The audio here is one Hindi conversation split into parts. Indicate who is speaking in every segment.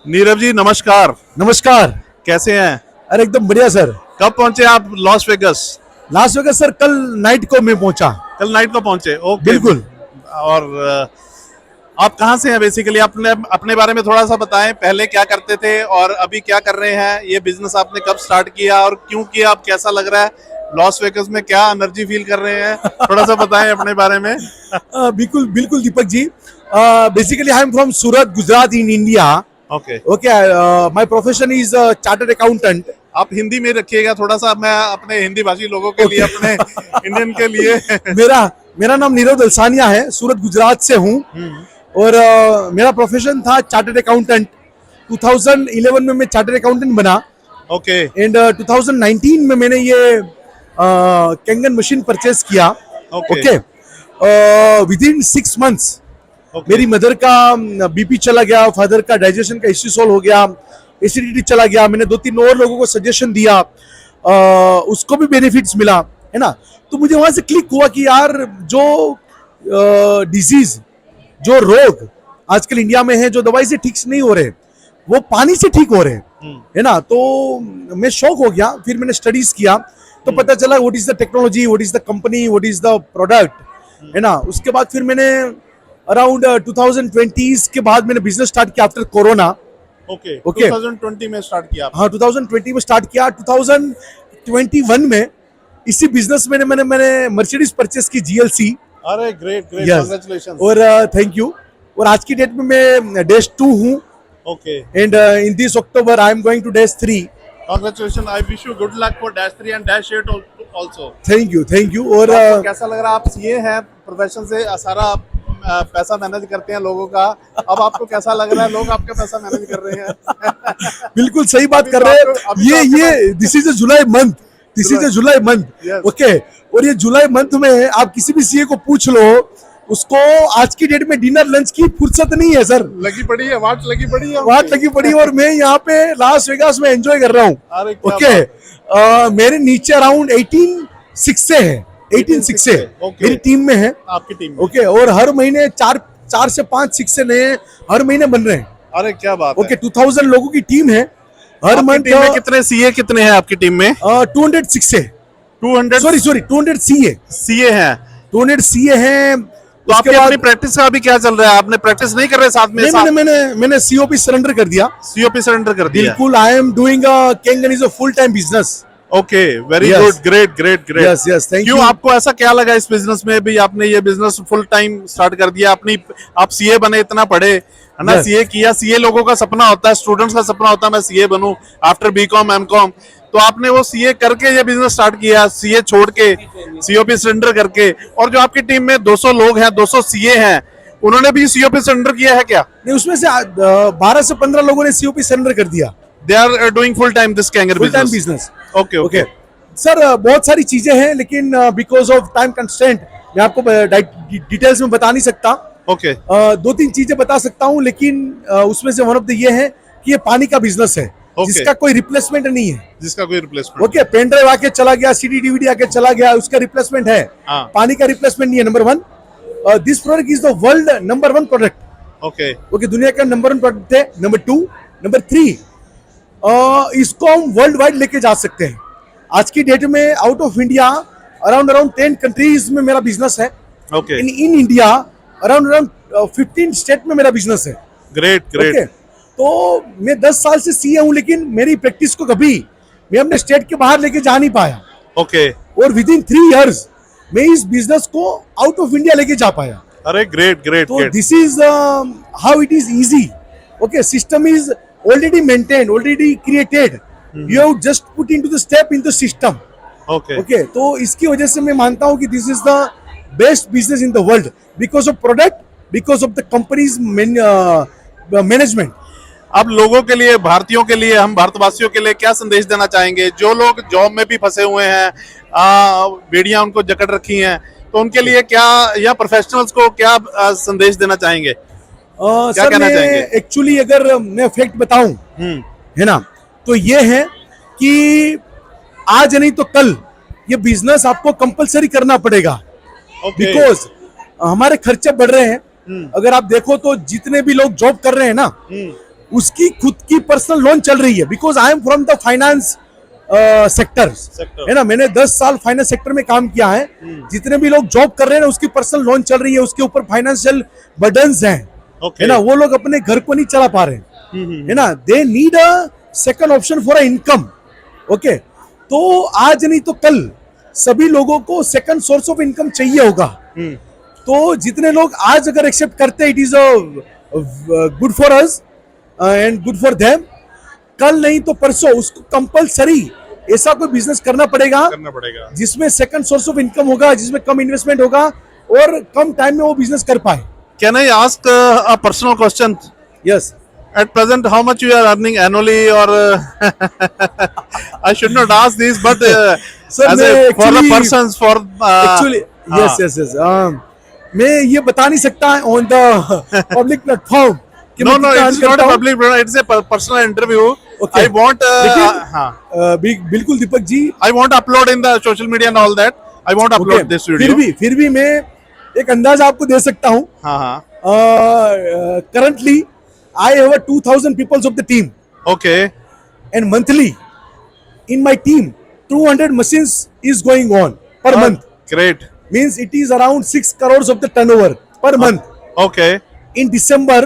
Speaker 1: नीरव जी नमस्कार।
Speaker 2: नमस्कार।
Speaker 1: कैसे हैं?
Speaker 2: अरे एकदम बढ़िया सर।
Speaker 1: कब पहुंचे आप Las Vegas?
Speaker 2: Las Vegas sir कल नाइट को मैं पहुंचा।
Speaker 1: कल नाइट को पहुंचे, ओके।
Speaker 2: बिल्कुल।
Speaker 1: और आप कहाँ से हैं बेसिकली? अपने अपने बारे में थोड़ा सा बताएं, पहले क्या करते थे और अभी क्या कर रहे हैं? ये बिजनेस आपने कब स्टार्ट किया और क्यों किया? अब कैसा लग रहा है? लॉस वेगस में क्या एनर्जी फील कर रहे हैं? थोड़ा सा बताएं अपने बारे में।
Speaker 2: बिल्कुल बिल्कुल Deepak ji. Basically I am from Surat, Gujarat in India.
Speaker 1: Okay.
Speaker 2: Okay, my profession is chartered accountant.
Speaker 1: आप हिंदी में रखिएगा थोड़ा सा, मैं अपने हिंदी भाषी लोगों के लिए, अपने इंडियन के लिए।
Speaker 2: मेरा मेरा नाम नीरव दलसानिया है, सूरत गुजरात से हूँ। और मेरा प्रोफेशन था चार्टर्ड अकाउंटेंट। 2011 में मैं चार्टर्ड अकाउंटेंट बना।
Speaker 1: ओके।
Speaker 2: एंड 2019 में मैंने ये कैंगन मशीन परचेज किया।
Speaker 1: Okay.
Speaker 2: With in 6 months
Speaker 1: okay.
Speaker 2: मेरी मदर का बीपी चला गया, फादर का डाइजेशन का इश्यू सॉल्व हो गया, एसिडिटी चला गया। मैंने 2-3 और लोगों को सजेशन दिया, उसको भी बेनिफिट्स मिला, है ना। तो मुझे वहां से क्लिक हुआ कि यार जो डिजीज, जो रोग आजकल इंडिया में है, जो दवाई से ठीक नहीं हो रहे, वो पानी से ठीक हो रहे हैं, है ना। तो मैं शौक हो गया। फिर मैंने स्टडीज किया तो पता चला what is the technology, what is the company, what is the product, है ना। उसके बाद फिर मैंने अराउंड 2020 के बाद मैंने बिजनेस स्टार्ट किया आफ्टर कोरोना।
Speaker 1: ओके।
Speaker 2: ओके।
Speaker 1: 2020 में स्टार्ट किया आपने?
Speaker 2: हाँ, 2020 में स्टार्ट किया। 2021 में इसी बिजनेस में मैंने मर्सिडीज परचेस की, GLC।
Speaker 1: अरे ग्रेट ग्रेट,
Speaker 2: यस,
Speaker 1: कांग्रेचुलेशंस।
Speaker 2: और थैंक यू। और आज की डेट में मैं डैश 2 हूँ।
Speaker 1: Okay.
Speaker 2: And in this October I am going to dash 3।
Speaker 1: Congratulation, I wish you good luck for dash 3 and dash 8 also.
Speaker 2: Thank you, thank you. और
Speaker 1: आपको कैसा लग रहा है? आप सीए हैं प्रोफेशन से, सारा पैसा मैनेज करते हैं लोगों का। अब आपको कैसा लग रहा है? लोग आपका पैसा मैनेज कर रहे हैं।
Speaker 2: बिल्कुल सही बात कर रहे हैं। ये this is a July month, this is a July month.
Speaker 1: Yes.
Speaker 2: Okay. और ये जुलाई मंथ में आप किसी भी सीए को पूछ लो, उसको आज की डेट में डिनर लंच की फुर्सत नहीं है सर।
Speaker 1: लगी पड़ी है, वाट लगी पड़ी है,
Speaker 2: वाट लगी पड़ी है। और मैं यहाँ पे लास वेगास में एंजॉय कर रहा हूँ।
Speaker 1: अरे क्या
Speaker 2: ओके। मेरे नीचे अराउंड 18 से है, 18 से
Speaker 1: Okay.
Speaker 2: मेरी टीम में है।
Speaker 1: आपकी टीम में?
Speaker 2: ओके। और हर महीने 4 से 5 शिक्षे नए हर महीने बन रहे हैं।
Speaker 1: अरे क्या बात
Speaker 2: ओके।
Speaker 1: है।
Speaker 2: 2000 लोगों की टीम है हर
Speaker 1: आपकी
Speaker 2: मंथ।
Speaker 1: टीम में कितने सीए कितने हैं आपकी टीम में?
Speaker 2: 200 शिक्षे,
Speaker 1: 200
Speaker 2: सॉरी 200 सीए,
Speaker 1: सीए हैं।
Speaker 2: 200 सीए हैं।
Speaker 1: तो आपकी अपनी प्रैक्टिस का अभी क्या चल रहा है? आपने प्रैक्टिस नहीं कर रहे साथ में?
Speaker 2: मैंने सीओपी सरेंडर कर दिया।
Speaker 1: सीओपी सरेंडर कर दिया?
Speaker 2: बिल्कुल। I am doing Kangen is a full time business.
Speaker 1: Okay, very
Speaker 2: Yes.
Speaker 1: Good, great great great.
Speaker 2: Yes yes, thank
Speaker 1: क्यों,
Speaker 2: यू।
Speaker 1: आपको ऐसा क्या लगा इस बिजनेस में भी? आपने ये बिजनेस फुल टाइम स्टार्ट कर दिया अपनी, आप सीए बने, इतना पढ़े, है ना।
Speaker 2: Yes.
Speaker 1: सीए किया। सीए लोगों का सपना होता है, स्टूडेंट्स का सपना होता है मैं सीए बनूं आफ्टर बीकॉम एमकॉम। तो आपने वो सीए करके ये बिजनेस स्टार्ट किया, सीए छोड़ के, सीओपी सरेंडर करके। और जो आपकी टीम में 200 लोग हैं, 200 सीए हैं, उन्होंने भी सीओपी सरेंडर किया है क्या?
Speaker 2: नहीं, उसमें से 12 से 15 लोगों ने सीओपी सरेंडर कर दिया।
Speaker 1: They are doing full time this कैंगर
Speaker 2: full time
Speaker 1: business?
Speaker 2: Business.
Speaker 1: Okay okay.
Speaker 2: Sir बहुत सारी चीजें हैं, लेकिन बिकॉज ऑफ टाइम कंस्ट्रेंट मैं आपको डिटेल्स में बता नहीं सकता।
Speaker 1: ओके।
Speaker 2: 2-3 चीजें बता सकता हूं, लेकिन उसमें से वन ऑफ द ये है कि ये पानी का बिजनेस है।
Speaker 1: Okay.
Speaker 2: जिसका कोई रिप्लेसमेंट नहीं है।
Speaker 1: जिसका कोई रिप्लेसमेंट?
Speaker 2: ओके। पेन ड्राइव आके चला गया, सीडी डीवीडी आके चला गया, उसका रिप्लेसमेंट है।
Speaker 1: हाँ।
Speaker 2: पानी का रिप्लेसमेंट नहीं है। Number 1, this product is the world number 1 product.
Speaker 1: Okay.
Speaker 2: Okay, दुनिया का नंबर 1 प्रोडक्ट है। नंबर 2, नंबर 3, इसको हम वर्ल्ड वाइड लेके जा सकते हैं। आज की डेट में out of India around 10 countries में मेरा बिजनेस है।
Speaker 1: Okay.
Speaker 2: In India around 15 state में मेरा बिजनेस है।
Speaker 1: Great great.
Speaker 2: ओके। तो मैं 10 साल से सीए हूं, लेकिन मेरी प्रैक्टिस को कभी मैं अपने स्टेट के बाहर लेके जा नहीं पाया।
Speaker 1: ओके।
Speaker 2: और विद इन 3 इयर्स मैं इस बिजनेस को आउट ऑफ इंडिया लेके जा पाया।
Speaker 1: अरे ग्रेट ग्रेट
Speaker 2: तो
Speaker 1: great.
Speaker 2: This is how it is easy. Okay, system is already maintained, already created. You have just put into the step in the system.
Speaker 1: Okay.
Speaker 2: Okay, तो इसकी वजह से मैं मानता हूँ कि this is the best business in the world, because of product, because of the companies management.
Speaker 1: अब लोगों के लिए, भारतीयों के लिए, हम भारतवासियों के लिए क्या संदेश देना चाहेंगे? जो लोग जॉब में भी फंसे हुए हैं, बेड़ियां उनको जकड़ रखी हैं, तो उनके लिए क्या, या प्रोफेशनल्स को क्या संदेश देना चाहेंगे? क्या
Speaker 2: सर,
Speaker 1: कहना
Speaker 2: मैं
Speaker 1: चाहेंगे?
Speaker 2: एक्चुअली अगर मैं फैक्ट बताऊं, है ना, तो ये है कि आज नहीं तो कल ये बिजनेस आपको कंपलसरी करना पड़ेगा। बिकॉज हमारे खर्चे बढ़ रहे हैं। अगर आप देखो तो जितने भी लोग जॉब कर रहे हैं ना, उसकी खुद की पर्सनल लोन चल रही है, because I am from the finance sector,
Speaker 1: Sector.
Speaker 2: है ना। मैंने 10 साल फाइनेंस सेक्टर में काम किया है। जितने भी लोग जॉब कर रहे हैं ना, उसकी पर्सनल लोन चल रही है, उसके ऊपर फाइनेंशियल बर्डन्स हैं,
Speaker 1: Okay.
Speaker 2: है ना। वो लोग अपने घर को नहीं चला पा रहे हैं, है ना। They need a second option for a income. Okay, तो आज नहीं तो कल सभी लोगों को सेकंड सोर्स ऑफ इनकम चाहिए होगा। तो जितने लोग आज अगर एक्सेप्ट करते हैं, it is good for us and good for them. कल नहीं तो परसों उसको कंपलसरी ऐसा कोई बिजनेस करना पड़ेगा जिसमें सेकंड सोर्स ऑफ इनकम होगा, जिसमें कम इन्वेस्टमेंट होगा और कम टाइम में वो बिजनेस कर पाए।
Speaker 1: Can I ask a personal question?
Speaker 2: Yes
Speaker 1: At present, how much you are earning annually, or I should not ask this, but
Speaker 2: Sir,
Speaker 1: as
Speaker 2: मैं
Speaker 1: a for the
Speaker 2: actually-
Speaker 1: persons for
Speaker 2: actually yes yes yes मैं ये बता नहीं सकता ऑन द पब्लिक प्लेटफॉर्म कि
Speaker 1: no,
Speaker 2: मैं
Speaker 1: no,
Speaker 2: कितना
Speaker 1: it's
Speaker 2: earn
Speaker 1: not
Speaker 2: करता
Speaker 1: a
Speaker 2: हूं।
Speaker 1: public, it's a personal interview.
Speaker 2: Okay.
Speaker 1: I want,
Speaker 2: लेकिन,
Speaker 1: हाँ,
Speaker 2: बिल्कुल दीपक जी,
Speaker 1: I want to upload in the social media and all that. I want to upload
Speaker 2: okay,
Speaker 1: this video.
Speaker 2: फिर भी मैं एक अंदाजा आपको दे सकता हूँ।
Speaker 1: हाँ, हाँ,
Speaker 2: Currently I have a 2000 peoples of the team,
Speaker 1: okay,
Speaker 2: and monthly in my team 200 machines is going on per month,
Speaker 1: great,
Speaker 2: means it is around 6 crores of the turnover per month.
Speaker 1: okay,
Speaker 2: In December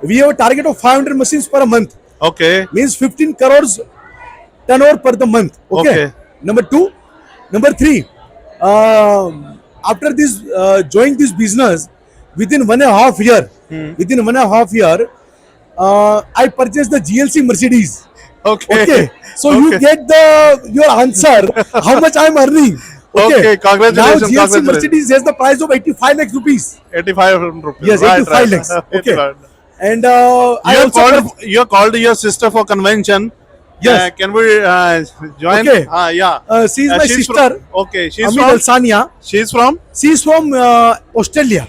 Speaker 2: we have a target of 500 machines per month,
Speaker 1: okay,
Speaker 2: means 15 crores turnover per the month. Okay,
Speaker 1: Okay.
Speaker 2: number 2. Number 3, after this joining this business, within 1.5 year, I purchased the GLC Mercedes.
Speaker 1: okay,
Speaker 2: Okay, so you
Speaker 1: Okay.
Speaker 2: get your answer how much I am earning.
Speaker 1: Okay, congratulations,
Speaker 2: Now GLC
Speaker 1: congratulations.
Speaker 2: Mercedes has the price of 85 lakh rupees.
Speaker 1: 85 rupees.
Speaker 2: Yes,
Speaker 1: Right,
Speaker 2: 85
Speaker 1: right.
Speaker 2: lakhs. Okay.
Speaker 1: 85.
Speaker 2: And I also
Speaker 1: You called your sister for convention.
Speaker 2: Yes.
Speaker 1: Can we join?
Speaker 2: Okay.
Speaker 1: Yeah.
Speaker 2: she is my
Speaker 1: She's
Speaker 2: sister,
Speaker 1: okay. She's
Speaker 2: Amit
Speaker 1: from.
Speaker 2: Alsania.
Speaker 1: She's from.
Speaker 2: She is from Australia.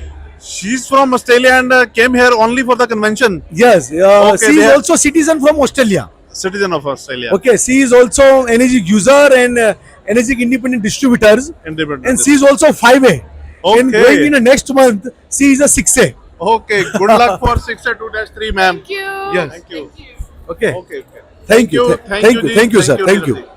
Speaker 1: She's from Australia and came here only for the convention.
Speaker 2: Yes,
Speaker 1: Okay,
Speaker 2: she is
Speaker 1: they-
Speaker 2: also citizen from Australia.
Speaker 1: Citizen of Australia.
Speaker 2: Okay, she is also energy user and energy independent distributors,
Speaker 1: Independent.
Speaker 2: and she is also 5A. And
Speaker 1: Okay.
Speaker 2: going in the next month, she is a 6A.
Speaker 1: Okay. Good luck for 6A2-3, ma'am.
Speaker 3: Thank you.
Speaker 2: Yes.
Speaker 1: Thank you.
Speaker 2: Okay.
Speaker 1: Okay.
Speaker 2: Thank you.
Speaker 1: Thank you,
Speaker 2: Thank you,
Speaker 1: Ji.
Speaker 2: sir. Thank you.
Speaker 1: Neeraj ji.